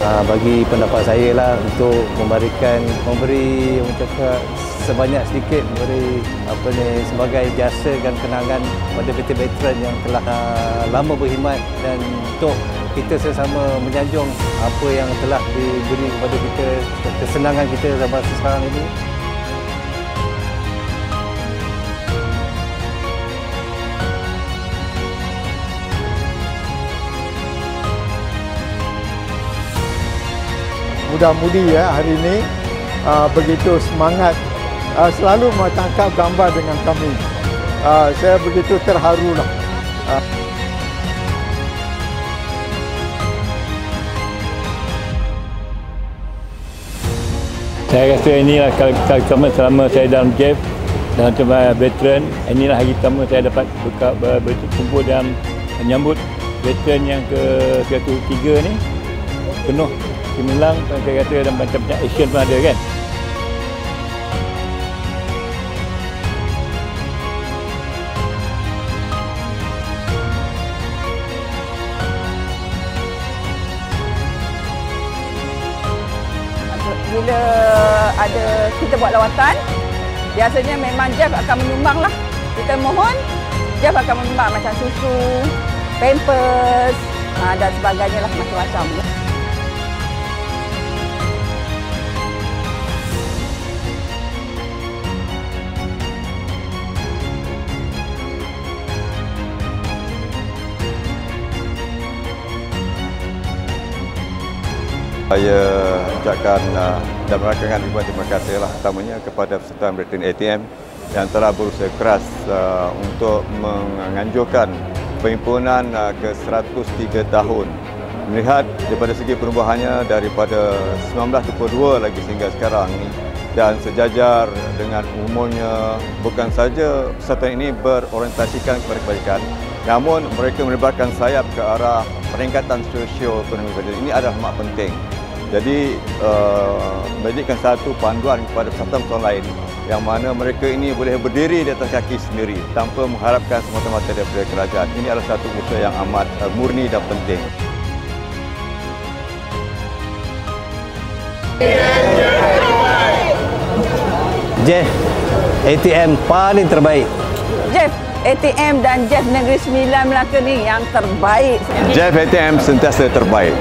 Bagi pendapat saya lah untuk memberi orang cakap sebanyak sedikit sebagai jasa dan kenangan pada veteran yang telah lama berkhidmat, dan untuk kita sesama menyanjung apa yang telah diberi kepada kita, kesenangan kita zaman sekarang ini. Mudah-mudi hari ini begitu semangat, selalu tangkap gambar dengan kami. Saya begitu terharu lah. Saya rasa inilah kali pertama selama saya dalam JEF dan veteran. Inilah hari pertama saya dapat berkumpul dan menyambut veteran yang ke-103 ni. Penuh gemilang, saya kata, dan macam-macam action pun ada kan. Bila kita buat lawatan, biasanya memang JEF akan menyumbang lah. Kita mohon, JEF akan menyumbang macam susu, pampers dan sebagainya lah, macam-macam. Saya ucapkan dan merakamkan ribuan terima kasih lah, utamanya kepada peserta veteran ATM yang telah berusaha keras untuk menganjurkan perhimpunan ke-103 tahun. Melihat daripada segi perubahannya daripada 1922 lagi sehingga sekarang ni, dan sejajar dengan umurnya, bukan saja peserta ini berorientasikan kepada kebajikan, namun mereka melebarkan sayap ke arah peningkatan sosio-ekonomi. Ini adalah amat penting. Jadi menjadikan satu panduan kepada peserta lain yang mana mereka ini boleh berdiri di atas kaki sendiri tanpa mengharapkan semata-mata daripada kerajaan. Ini adalah satu usaha yang amat murni dan penting. JEF ATM paling terbaik. JEF ATM dan JEF Negeri Sembilan Melaka ni yang terbaik. JEF ATM sentiasa terbaik.